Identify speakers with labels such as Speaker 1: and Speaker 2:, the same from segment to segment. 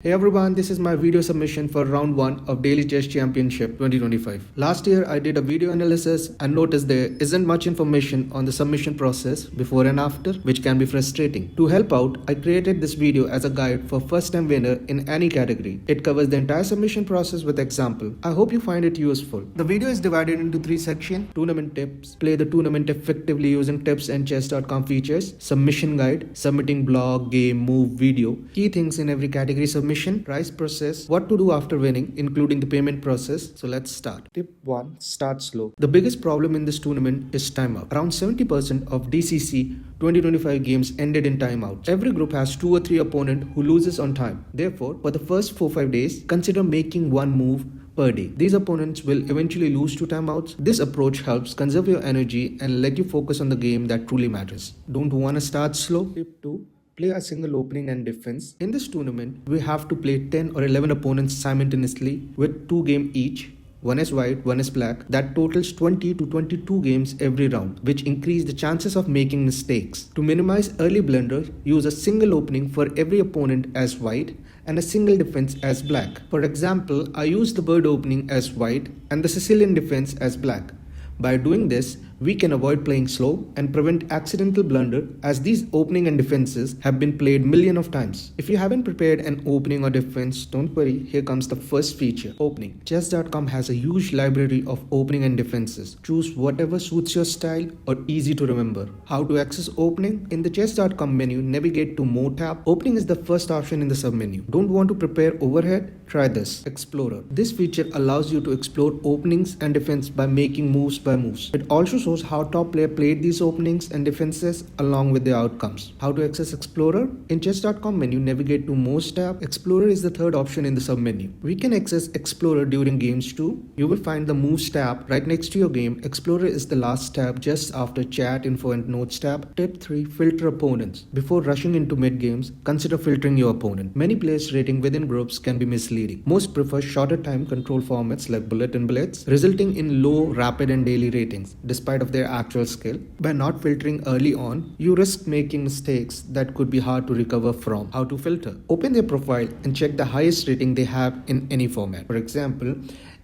Speaker 1: Hey everyone, this is my video submission for round 1 of Daily Chess Championship 2025. Last year I did a video analysis and noticed there isn't much information on the submission process before and after, which can be frustrating. To help out, I created this video as a guide for first time winner in any category. It covers the entire submission process with example. I hope you find it useful. The video is divided into 3 sections: tournament tips, play the tournament effectively using tips and chess.com features, submission guide, submitting blog, game, move, video, key things in every category submission, price process, what to do after winning, including the payment process. So let's start. Tip 1. Start slow. The biggest problem in this tournament is timeout. Around 70% of DCC 2025 games ended in timeout. Every group has 2 or 3 opponents who loses on time. Therefore, for the first 4-5 days, consider making one move per day. These opponents will eventually lose to timeouts. This approach helps conserve your energy and let you focus on the game that truly matters. Don't want to start slow? Tip 2. Play a single opening and defense. In this tournament, we have to play 10 or 11 opponents simultaneously with 2 games each. One is white, one is black. That totals 20 to 22 games every round, which increase the chances of making mistakes. To minimize early blunders, use a single opening for every opponent as white and a single defense as black. For example, I use the bird opening as white and the Sicilian defense as black. By doing this, we can avoid playing slow and prevent accidental blunder, as these opening and defenses have been played millions of times. If you haven't prepared an opening or defense, don't worry, here comes the first feature: opening. Chess.com has a huge library of opening and defenses. Choose whatever suits your style or easy to remember. How to access opening? In the chess.com menu, navigate to More tab. Opening is the first option in the submenu. Don't want to prepare overhead? Try this. Explorer. This feature allows you to explore openings and defense by making moves by moves. It also shows how top player played these openings and defenses along with the outcomes. How to access Explorer? In chess.com menu, navigate to More tab. Explorer is the third option in the submenu. We can access Explorer during games too. You will find the Moves tab right next to your game. Explorer is the last tab just after Chat, Info and Notes tab. Tip 3. Filter opponents. Before rushing into mid games, consider filtering your opponent. Many players rating within groups can be misleading. Most prefer shorter time control formats like bullet and blitz, resulting in low, rapid and daily ratings despite of their actual skill. By not filtering early on, you risk making mistakes that could be hard to recover from. How to filter? Open their profile and check the highest rating they have in any format. For example,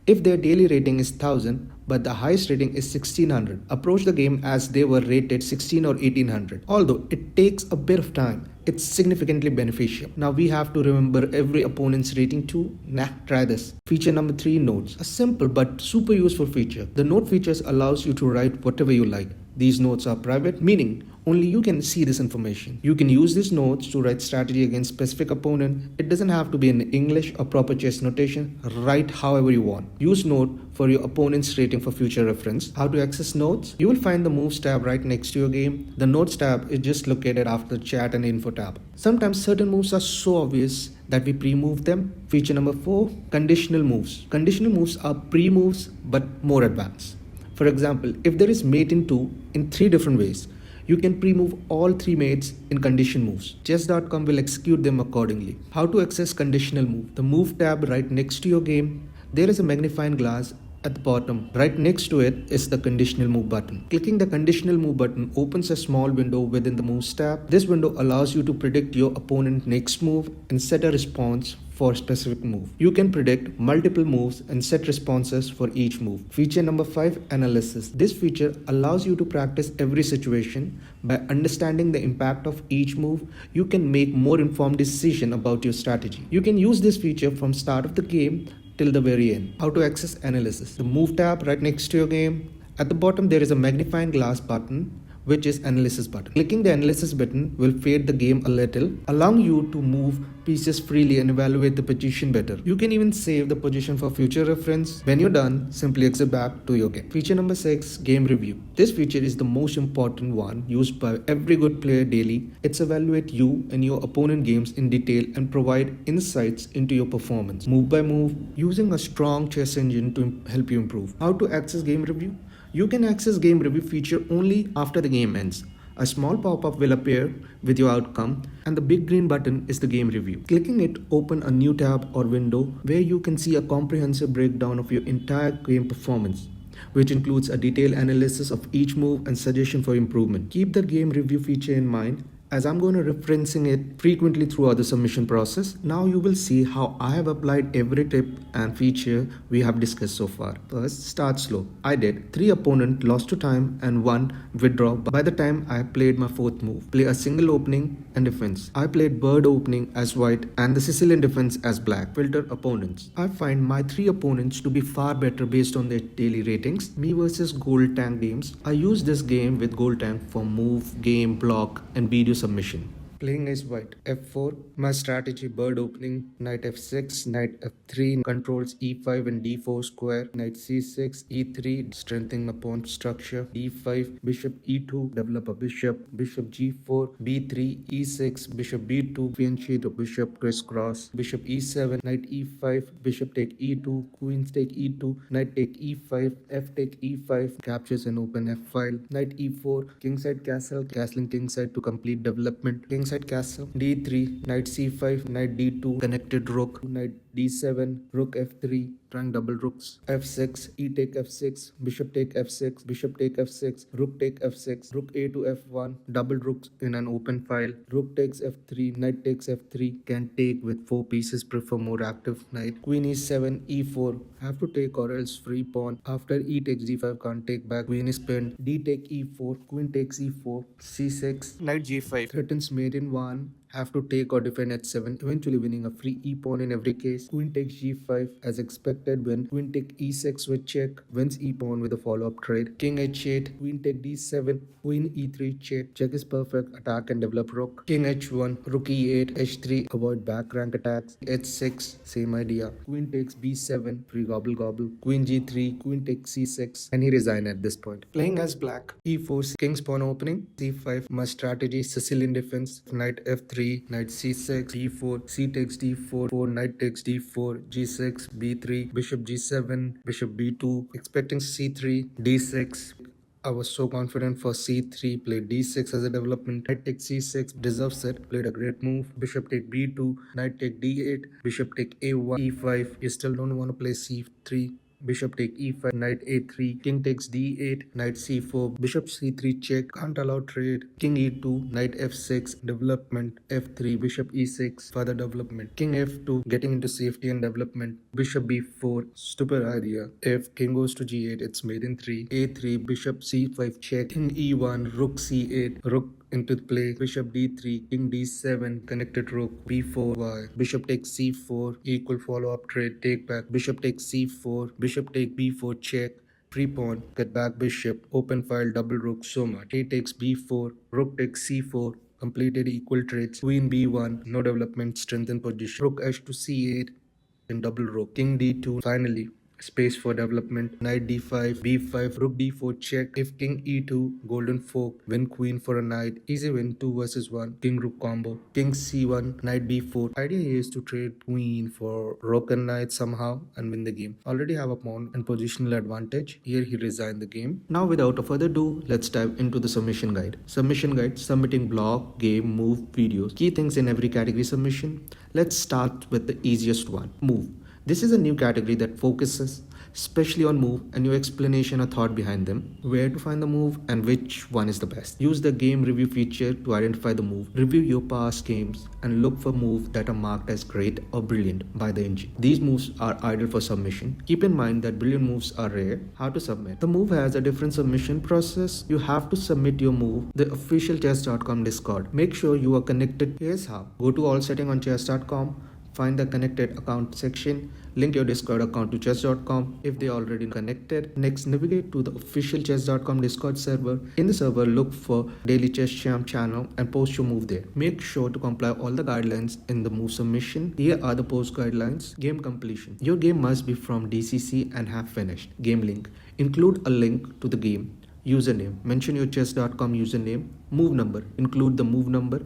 Speaker 1: if their daily rating is 1000 but the highest rating is 1600, approach the game as they were rated 16 or 1800. Although it takes a bit of time, it's significantly beneficial. Now we have to remember every opponent's rating too. Try this. Feature number 3, notes. A simple but super useful feature. The note features allows you to write whatever you like. These notes are private, meaning only you can see this information. You can use these notes to write strategy against specific opponent. It doesn't have to be in English or proper chess notation. Write however you want. Use note for your opponent's rating for future reference. How to access notes? You will find the Moves tab right next to your game. The Notes tab is just located after the Chat and Info tab. Sometimes certain moves are so obvious that we pre-move them. Feature number 4, conditional moves. Conditional moves are pre-moves but more advanced. For example, if there is mate in 2 in 3 different ways, you can pre-move all 3 mates in condition moves. Chess.com will execute them accordingly. How to access conditional move? The Move tab right next to your game. There is a magnifying glass at the bottom. Right next to it is the conditional move button. Clicking the conditional move button opens a small window within the Moves tab. This window allows you to predict your opponent's next move and set a response for a specific move. You can predict multiple moves and set responses for each move. Feature number 5, analysis. This feature allows you to practice every situation. By understanding the impact of each move, you can make more informed decision about your strategy. You can use this feature from start of the game till the very end. How to access analysis? The Move tab right next to your game. At the bottom there is a magnifying glass button, which is analysis button. Clicking the analysis button will fade the game a little, allowing you to move pieces freely and evaluate the position better. You can even save the position for future reference. When you're done, simply exit back to your game. Feature number 6, game review. This feature is the most important one used by every good player daily. It's evaluate you and your opponent games in detail and provide insights into your performance, move by move, using a strong chess engine to help you improve. How to access game review? You can access game review feature only after the game ends. A small pop-up will appear with your outcome and the big green button is the game review. Clicking it open a new tab or window where you can see a comprehensive breakdown of your entire game performance, which includes a detailed analysis of each move and suggestion for improvement. Keep the game review feature in mind as I'm going to referencing it frequently throughout the submission process. Now you will see how I have applied every tip and feature we have discussed so far. First, start slow. I did 3 opponent lost to time and 1 withdraw by the time I played my 4th move. Play a single opening and defense. I played bird opening as white and the Sicilian defense as black. Filter opponents. I find my 3 opponents to be far better based on their daily ratings. Me versus GoldTank games. I use this game with GoldTank for move, game, block and video submission. Playing as white. F4. My strategy: bird opening, knight f6, knight f3, controls e5 and d4 square, knight c6, e3, strengthening my pawn structure, d5, bishop e2, develop a bishop, bishop g4, b3, e6, bishop b2, fianchetto to bishop crisscross, bishop e7, knight e5, bishop take e2, queens take e2, knight take e5, f take e5, captures an open f file, knight e4, kingside castle, castling kingside to complete development, kingside castle, d3, knight c5, knight d2, connected rook, knight d7, rook f3, trying double rooks, f6, e take f6, bishop take f6, bishop take f6, rook take f6, rook a to f1, double rooks in an open file, rook takes f3, knight takes f3, can take with 4 pieces, prefer more active knight, queen e7, e4, have to take or else free pawn, after e takes d5, can't take back, queen is pinned, d take e4, queen takes e4, c6, knight g5, threatens mate in 1, have to take or defend h7, eventually winning a free e-pawn in every case. Queen takes g5 as expected, when queen take e6 with check, wins e-pawn with a follow-up trade. King h8, queen take d7, queen e3 check, check is perfect, attack and develop rook. King h1, rook e8, h3, avoid back rank attacks. h6, same idea. Queen takes b7, free gobble gobble. Queen g3, queen takes c6, and he resigned at this point. Playing as black, e4, king's pawn opening, c5, my strategy, Sicilian defense, knight f3, knight c6, d4, c takes d4, knight takes d4, g6, b3, bishop g7, bishop b2, expecting c3, d6. I was so confident for c3, played d6 as a development, knight takes c6, deserves it, played a great move, bishop take b2, knight take d8, bishop take a1, e5, you still don't want to play c3, bishop take e5, knight a3, king takes d8, knight c4, bishop c3 check, can't allow trade, king e2, knight f6, development, f3, bishop e6, further development, king f2, getting into safety and development, bishop b4, stupid idea, if king goes to g8, it's made in 3, a3, bishop c5 check, king e1, rook c8, rook into play, bishop d3, king d7, connected rook, b4, y, bishop takes c4, equal follow-up trade, take back, bishop takes c4, bishop take b4 check, free pawn, get back bishop, open file, double rook, so much, a takes b4, rook takes c4, completed equal trades, queen b1, no development, strengthen position, rook h to c8, and double rook, king d2, finally space for development, knight d5, b5, rook d4 check, if king e2, golden fork, win queen for a knight, easy win, 2 versus 1, king rook combo, king c1, knight b4, idea here is to trade queen for rook and knight somehow and win the game. Already have a pawn and positional advantage, here he resigned the game. Now without further ado, let's dive into the submission guide. Submission guide, submitting block, game, move, videos, key things in every category submission. Let's start with the easiest one, move. This is a new category that focuses especially on move and your explanation or thought behind them, where to find the move and which one is the best. Use the game review feature to identify the move. Review your past games and look for moves that are marked as great or brilliant by the engine. These moves are ideal for submission. Keep in mind that brilliant moves are rare. How to submit? The move has a different submission process. You have to submit your move the official chess.com Discord. Make sure you are connected. Here's how. Go to all setting on chess.com. Find the connected account section, link your Discord account to chess.com if they are already connected. Next, navigate to the official chess.com Discord server. In the server, look for Daily Chess Champ channel and post your move there. Make sure to comply all the guidelines in the move submission. Here are the post guidelines. Game completion. Your game must be from DCC and have finished. Game link. Include a link to the game. Username. Mention your chess.com username. Move number. Include the move number.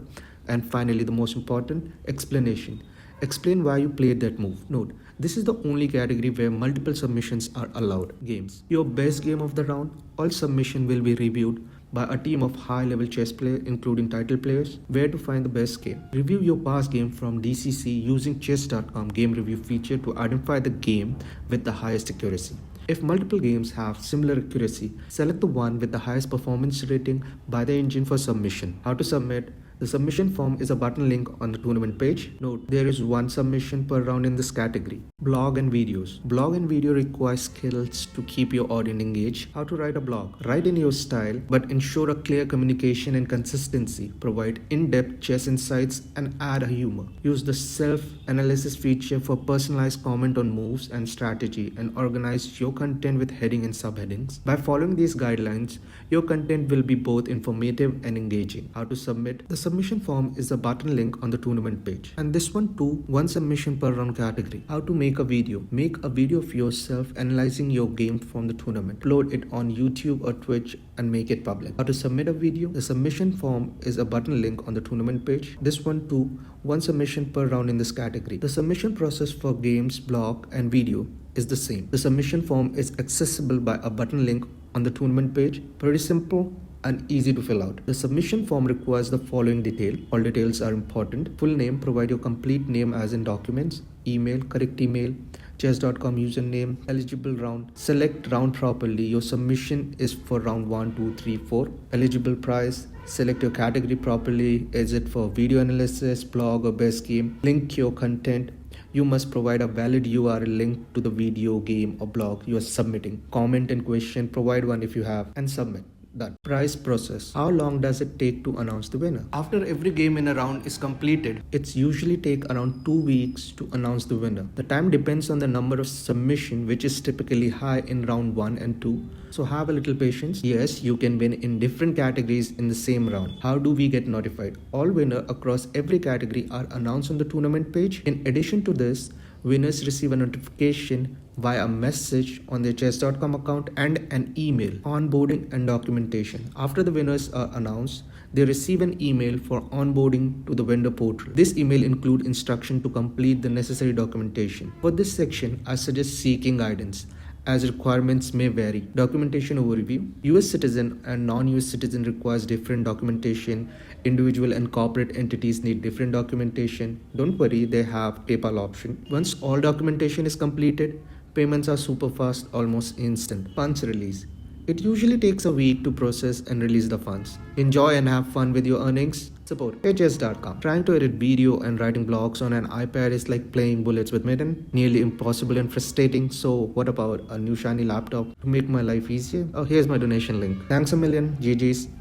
Speaker 1: And finally, the most important, explanation. Explain why you played that move. Note, this is the only category where multiple submissions are allowed. Games. Your best game of the round. All submission will be reviewed by a team of high-level chess players, including title players. Where to find the best game. Review your past game from DCC using chess.com game review feature to identify the game with the highest accuracy. If multiple games have similar accuracy, select the one with the highest performance rating by the engine for submission. How to submit? The submission form is a button link on the tournament page. Note, there is one submission per round in this category. Blog and videos. Blog and video require skills to keep your audience engaged. How to write a blog. Write in your style, but ensure a clear communication and consistency. Provide in-depth chess insights and add a humor. Use the self-analysis feature for personalized comment on moves and strategy, and organize your content with heading and subheadings. By following these guidelines, your content will be both informative and engaging. How to submit. The submission form is a button link on the tournament page. And this one too, one submission per round category. How to make a video. Make a video of yourself analyzing your game from the tournament. Upload it on YouTube or Twitch and make it public. How to submit a video. The submission form is a button link on the tournament page. This one too, one submission per round in this category. The submission process for games, blog and video is the same. The submission form is accessible by a button link on the tournament page. Pretty simple and easy to fill out. The submission form requires the following detail. All details are important. Full name, provide your complete name as in documents. Email, correct email. chess.com username. Eligible round. Select round properly. Your submission is for round 1, 2, 3, 4. Eligible price. Select your category properly. Is it for video analysis, blog or best game? Link your content. You must provide a valid URL link to the video, game or blog you are submitting. Comment and question, provide one if you have, and submit. Done. Prize process. How long does it take to announce the winner? After every game in a round is completed, it's usually take around 2 weeks to announce the winner. The time depends on the number of submission, which is typically high in round 1 and 2. So have a little patience. Yes, you can win in different categories in the same round. How do we get notified? All winners across every category are announced on the tournament page. In addition to this, winners receive a notification via a message on their chess.com account and an email. Onboarding and documentation. After the winners are announced, they receive an email for onboarding to the vendor portal. This email includes instruction to complete the necessary documentation. For this section, I suggest seeking guidance, as requirements may vary. Documentation overview. US citizen and non-US citizen requires different documentation. Individual and corporate entities need different documentation. Don't worry, they have PayPal option. Once all documentation is completed, payments are super fast, almost instant. Funds release. It usually takes a week to process and release the funds. Enjoy and have fun with your earnings. Support chess.com. Trying to edit video and writing blogs on an iPad is like playing bullets with mitten. Nearly impossible and frustrating. So what about a new shiny laptop to make my life easier? Oh, here's my donation link. Thanks a million. GG's.